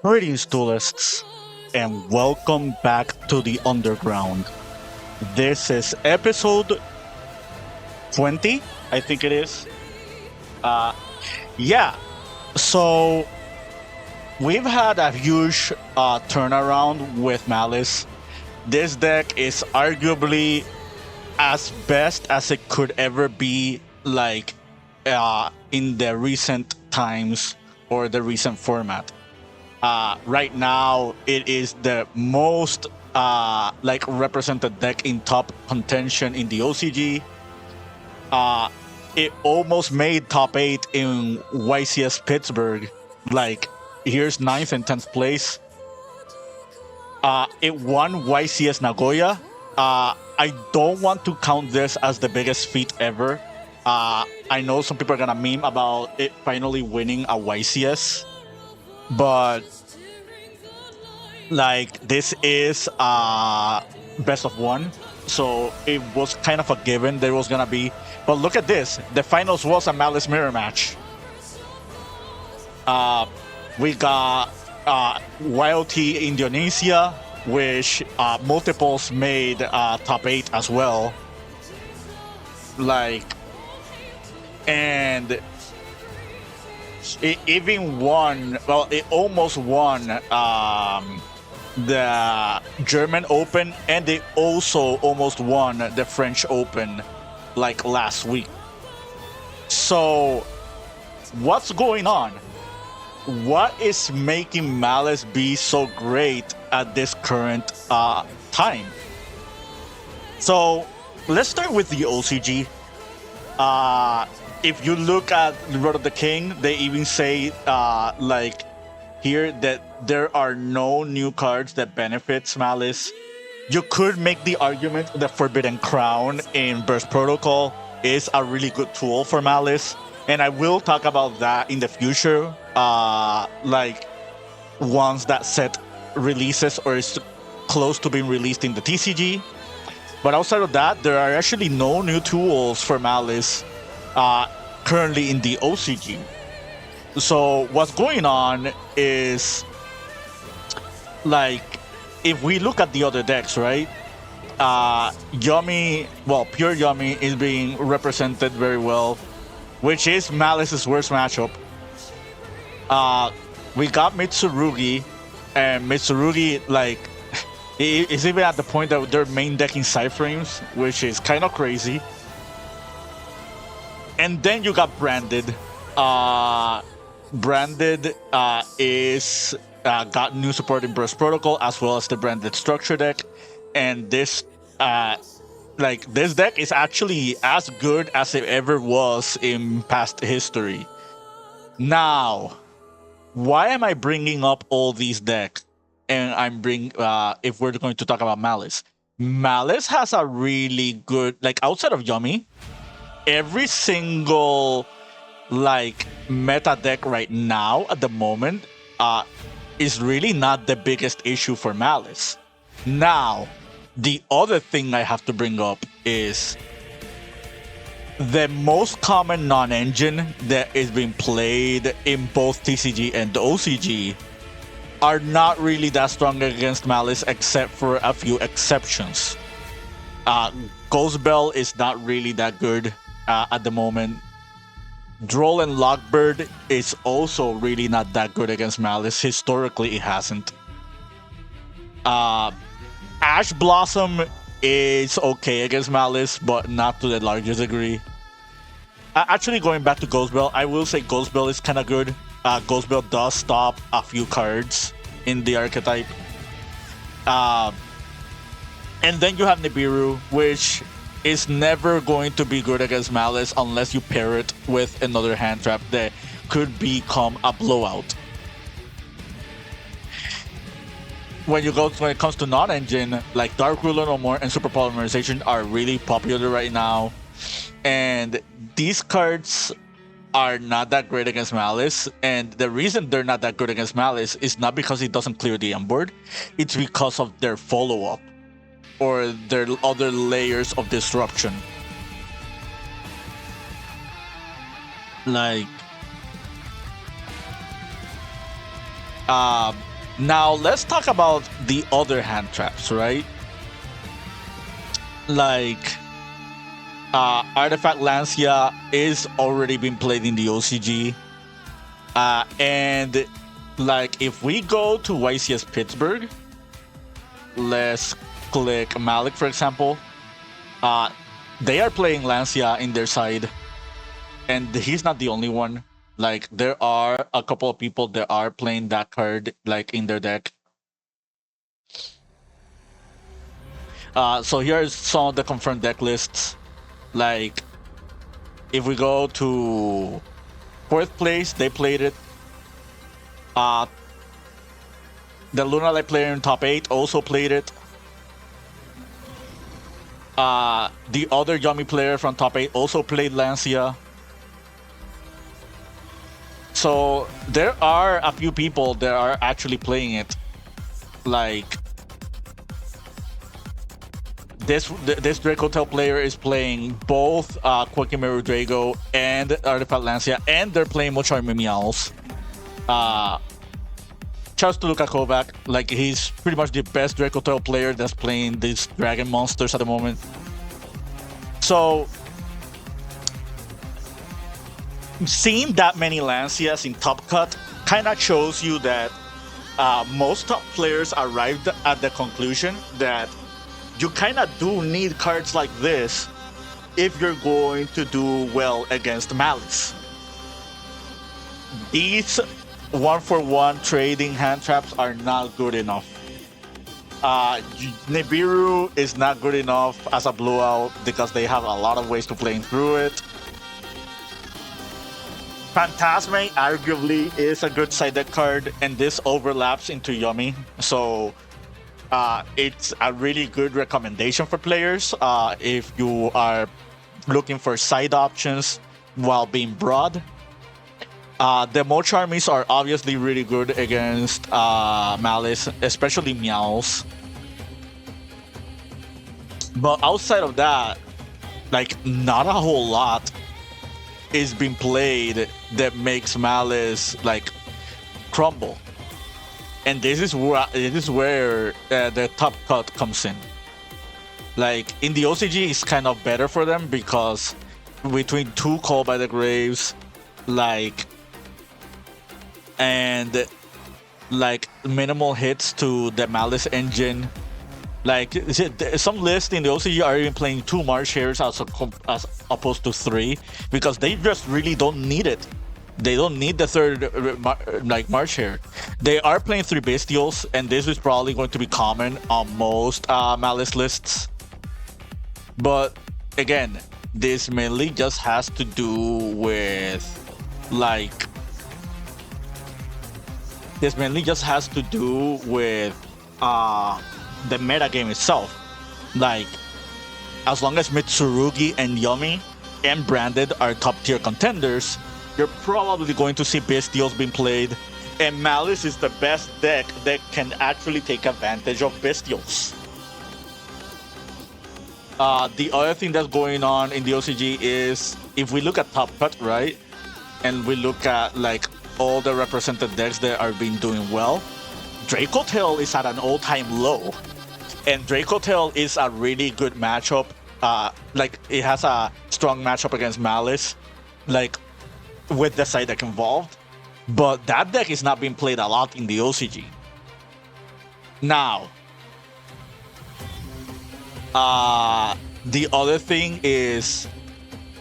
Greetings, duelists, and welcome back to the Underground. This is episode 20, I think it is. Uh, yeah, so we've had a huge turnaround with Malice. This deck is arguably as best as it could ever be, like in the recent times or the recent format. Right now, it is the most represented deck in top contention in the OCG. It almost made top 8 in YCS Pittsburg. Like, here's 9th and 10th place. It won YCS Nagoya. I don't want to count this as the biggest feat ever. I know some people are gonna meme about it finally winning a YCS, but like this is best of one, so it was kind of a given there was gonna be. But look at this, the finals was a Malice mirror match. We got YOT Indonesia, which multiples made top 8 as well. Like, and it even won, well, it almost won the German Open, and they also almost won the French Open like last week. So what's going on? What is making Malice be so great at this current time? So let's start with the OCG. If you look at the Road of the King, they even say like here that there are no new cards that benefits Malice. You could make the argument that Forbidden Crown in Burst Protocol is a really good tool for Malice, and I will talk about that in the future, like once that set releases or is close to being released in the TCG. But outside of that, there are actually no new tools for Malice currently in the OCG. So what's going on is, like, if we look at the other decks, right? Yummy, well, Pure Yummy is being represented very well, which is Malice's worst matchup. We got Mitsurugi, and Mitsurugi, like, is even at the point that they're main decking Cyframes, which is kind of crazy. And then you got Branded. Branded is got new support in Burst Protocol as well as the Branded Structure deck, and this this deck is actually as good as it ever was in past history. Now, why am I bringing up all these decks? And I'm if we're going to talk about Malice, Malice has a really good, like, outside of Yummy, every single like meta deck right now at the moment is really not the biggest issue for Malice. Now, the other thing I have to bring up is the most common non-engine that is being played in both TCG and OCG are not really that strong against Malice, except for a few exceptions. Ghost Bell is not really that good at the moment. Droll and Lockbird is also really not that good against Malice. Historically, it hasn't. Ash Blossom is okay against Malice, but not to the largest degree. Actually, going back to Ghost Bell, I will say Ghost Bell is kind of good. Ghost Bell does stop a few cards in the archetype. And then you have Nibiru, which is never going to be good against Malice unless you pair it with another hand trap that could become a blowout. When it comes to non-engine, like Dark Ruler No More and Super Polymerization are really popular right now, and these cards are not that great against Malice, and the reason they're not that good against Malice is not because it doesn't clear the end board, it's because of their follow-up or their other layers of disruption. Like Now let's talk about the other hand traps, right? Like Artifact Lancia is already been played in the OCG. And like if we go to YCS Pittsburgh, let's click Malik, for example. They are playing Lancia in their side, and he's not the only one. Like there are a couple of people that are playing that card like in their deck. So here's some of the confirmed deck lists. Like if we go to 4th place, they played it. The Lunalight player in top 8 also played it. The other Yummy player from top 8 also played Lancia. So there are a few people that are actually playing it. Like this Dracotel player is playing both Quakimeru Drago and Artifact Lancia, and they're playing Mocharmy Meows. Shouts to Luka Kovac. Like he's pretty much the best Dracotel player that's playing these dragon monsters at the moment. So seeing that many Lancias in Top Cut kind of shows you that most top players arrived at the conclusion that you kind of do need cards like this if you're going to do well against Malice. These 1-for-1 trading hand traps are not good enough. Nibiru is not good enough as a blowout because they have a lot of ways to play through it. Phantasme arguably is a good side deck card, and this overlaps into Yummy, so it's a really good recommendation for players if you are looking for side options while being broad. The Mocharmies are obviously really good against Malice, especially Meows. But outside of that, like not a whole lot is being played that makes Malice like crumble. And this is where the Top Cut comes in. Like in the OCG, it's kind of better for them because between 2 Call by the Graves, like, and like minimal hits to the Malice engine. Like some lists in the OCG are even playing 2 Marsh Hares as opposed to 3 because they just really don't need it. They don't need the 3rd like Marsh Hare. They are playing 3 Bestials, and this is probably going to be common on most Malice lists. But again, this mainly just has to do with like the meta game itself. Like as long as Mitsurugi and Yummy and Branded are top tier contenders, you're probably going to see Bestials being played, and Malice is the best deck that can actually take advantage of Bestials. The other thing that's going on in the OCG is if we look at Top Cut, right, and we look at like all the represented decks that are being doing well, Dracotel is at an all-time low, and Dracotel is a really good matchup. Like it has a strong matchup against Malice, like with the side deck involved, but that deck is not being played a lot in the OCG. Now, the other thing is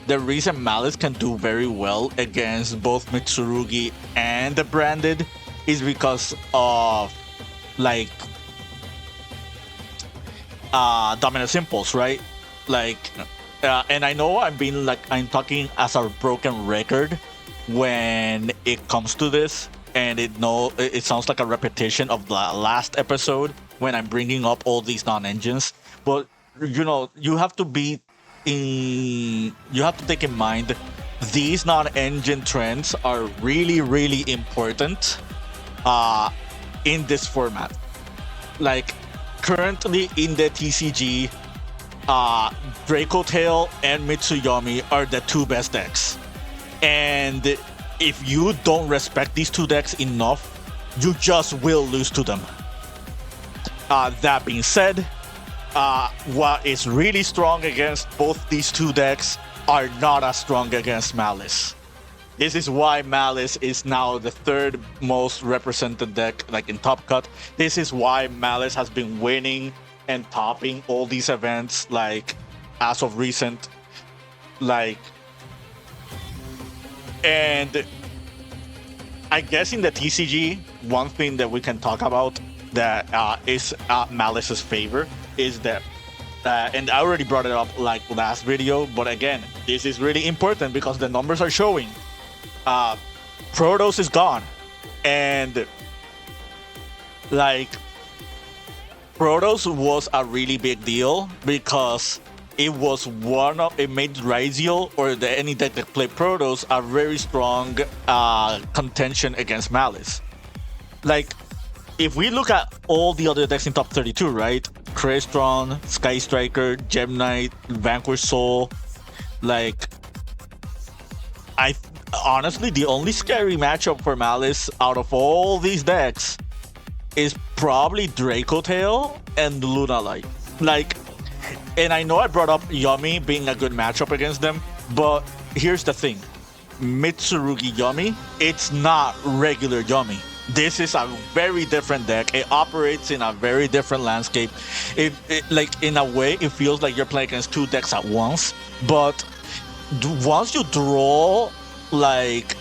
the reason Malice can do very well against both Mitsurugi and the Branded is because of like Dominus Impulse, right? Like, and I know I'm talking as a broken record when it comes to this, and it sounds like a repetition of the last episode when I'm bringing up all these non-engines. But you have to take in mind these non-engine trends are really, really important in this format. Like currently in the TCG, Dracotel and Mitsuyami are the 2 best decks. And if you don't respect these 2 decks enough you just will lose to them. That being said, what is really strong against both these two decks are not as strong against Malice. This is why Malice is now the third most represented deck, like in Top Cut. This is why Malice has been winning and topping all these events, like as of recent. Like, and I guess in the TCG, one thing that we can talk about that is Malice's favor is that, and I already brought it up like last video, but again, this is really important because the numbers are showing. Protos is gone, and like Protos was a really big deal because it was it made Ryziel or any deck that played Protos a very strong contention against Malice. Like, if we look at all the other decks in top 32, right? Crestron, Sky Striker, Gem Knight, Vanquish Soul, like, honestly, the only scary matchup for Malice out of all these decks is probably Draco Tail and Luna Light. Like, and I know I brought up Yumi being a good matchup against them, but here's the thing. Mitsurugi Yumi, it's not regular Yumi. This is a very different deck. It operates in a very different landscape. Like, in a way, it feels like you're playing against two decks at once, but once you draw like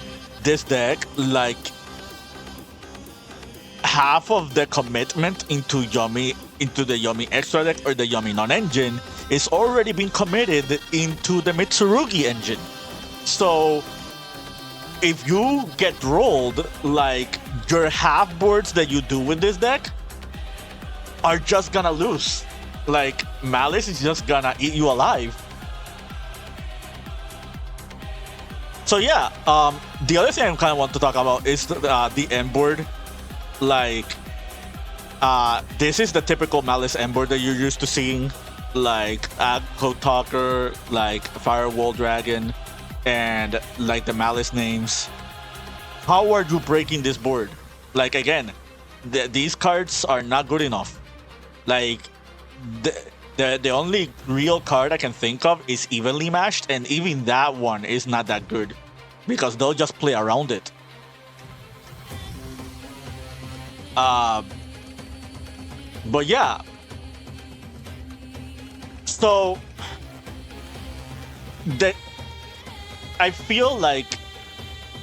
this deck, like half of the commitment into Yumi, into the Yumi extra deck or the Yumi non-engine is already been committed into the Mitsurugi engine. So if you get rolled, like, your half boards that you do with this deck are just gonna lose. Like, Malice is just gonna eat you alive. So yeah, the other thing I kind of want to talk about is the end board. Like, this is the typical Malice end board that you're used to seeing, like Code Talker, like Firewall Dragon, and like the Malice names. How are you breaking this board? Like, again, these cards are not good enough. Like, the only real card I can think of is Evenly Matched, and even that one is not that good because they'll just play around it. But yeah, so I feel like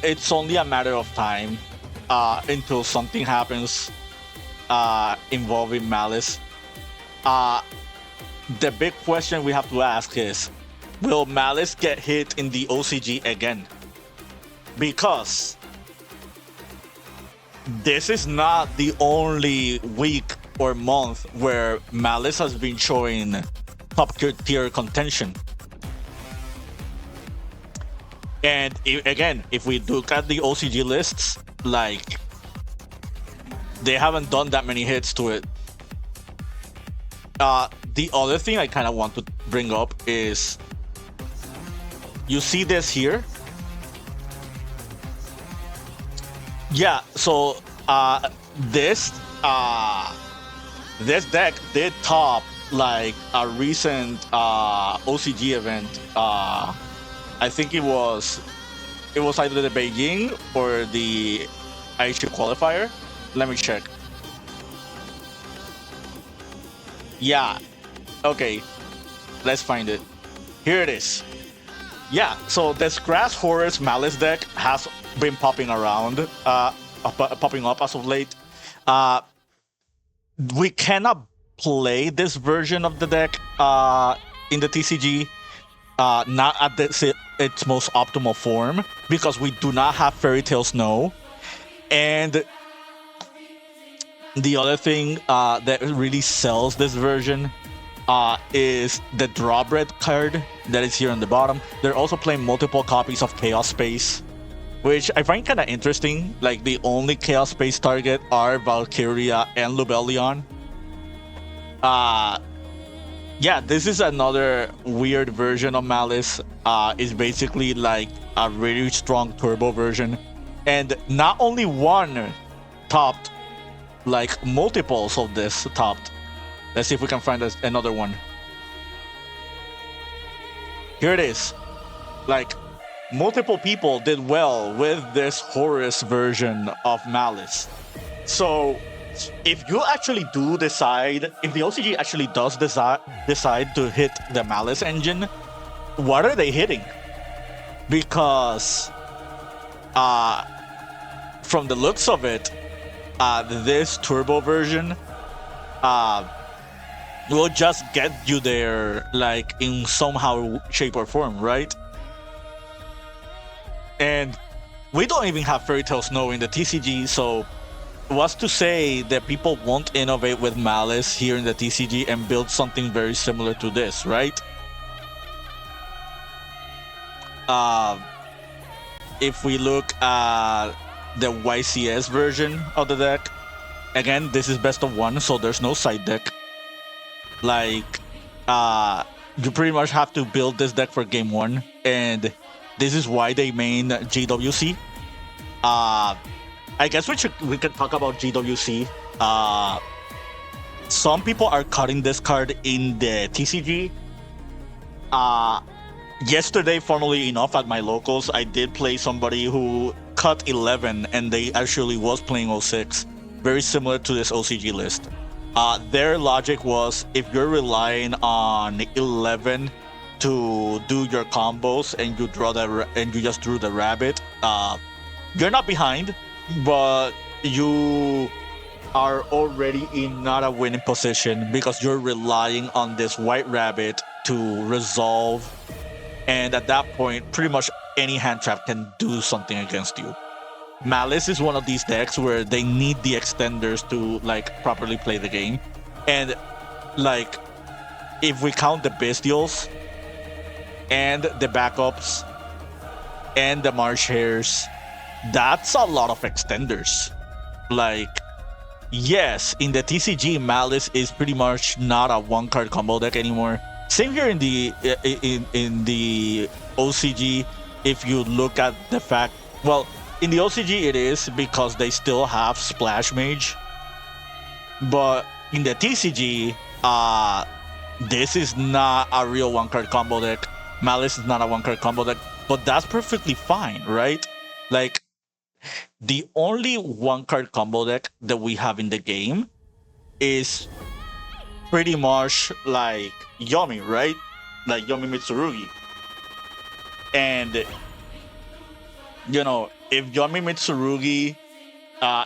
it's only a matter of time until something happens involving Malice. The big question we have to ask is, will Malice get hit in the OCG again? Because this is not the only week or month where Malice has been showing top tier contention. And again, if we look at the OCG lists, like, they haven't done that many hits to it. The other thing I kind of want to bring up is, you see this here? Yeah, so this deck did top like a recent OCG event. I think it was either the Beijing or the Aichi qualifier. Let me check. Yeah, okay, let's find it. Here it is. Yeah, so this Grass Horus Malice deck has been popping around, popping up as of late. We cannot play this version of the deck in the TCG, not at its most optimal form, because we do not have Fairy Tail Snow. And the other thing that really sells this version is the Drawbread card that is here on the bottom. They're also playing multiple copies of Chaos Space, which I find kind of interesting. Like, the only Chaos Space target are Valkyria and Lubellion. Yeah, this is another weird version of Malice. It's basically like a really strong turbo version. And not only one topped, like multiples of this topped. Let's see if we can find another one. Here it is. Like, multiple people did well with this Horus version of Malice. So if you actually do decide, if the OCG actually does decide to hit the Malice engine, what are they hitting? Because from the looks of it, this turbo version will just get you there, like, in somehow, shape, or form, right? And we don't even have Fairy Tail Snow in the TCG, so what's to say that people won't innovate with Malice here in the TCG and build something very similar to this, right? If we look at the YCS version of the deck, again, this is best of one, so there's no side deck. Like, you pretty much have to build this deck for game one, and this is why they main GWC. I guess we can talk about GWC. Some people are cutting this card in the TCG. Yesterday, funnily enough, at my locals, I did play somebody who cut 11, and they actually was playing 06, very similar to this OCG list. Their logic was, if you're relying on 11 to do your combos and you just drew the rabbit, you're not behind, but you are already in not a winning position because you're relying on this white rabbit to resolve, and at that point, pretty much any hand trap can do something against you. Malice is one of these decks where they need the extenders to, like, properly play the game. And, like, if we count the Bestials and the backups and the Marsh Hares, that's a lot of extenders. Like, yes, in the TCG, Malice is pretty much not a one-card combo deck anymore. Same here in the OCG. If you look at the fact, well, in the OCG it is because they still have Splash Mage, but in the TCG, this is not a real one-card combo deck. Malice is not a one-card combo deck, but that's perfectly fine, right? Like, the only one-card combo deck that we have in the game is pretty much like Yomi, right? Like Yomi Mitsurugi. And, you know, if Yomi Mitsurugi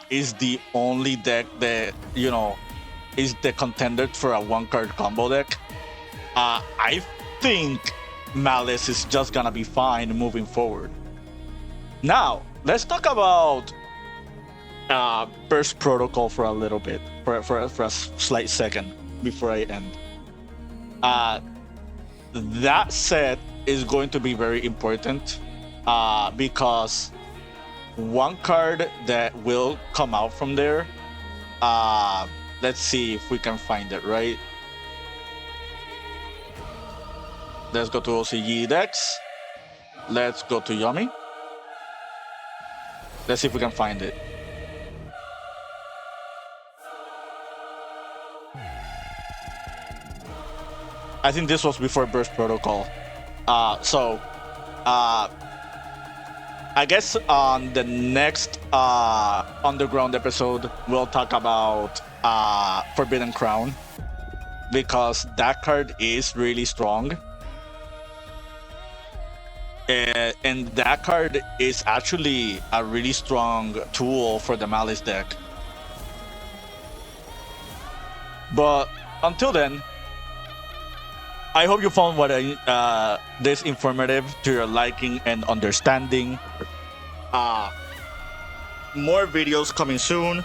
is the only deck that, you know, is the contender for a one-card combo deck, I think Malice is just gonna be fine moving forward. Now, let's talk about Burst Protocol for a little bit, for a slight second before I end. That set is going to be very important because one card that will come out from there, let's see if we can find it, right? Let's go to OCG decks. Let's go to Yomi. Let's see if we can find it. I think this was before Burst Protocol. I guess on the next Underground episode, we'll talk about Forbidden Crown, because that card is really strong. And that card is actually a really strong tool for the Malice deck. But until then, I hope you found this informative to your liking and understanding. More videos coming soon.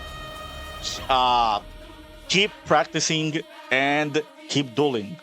Keep practicing and keep dueling.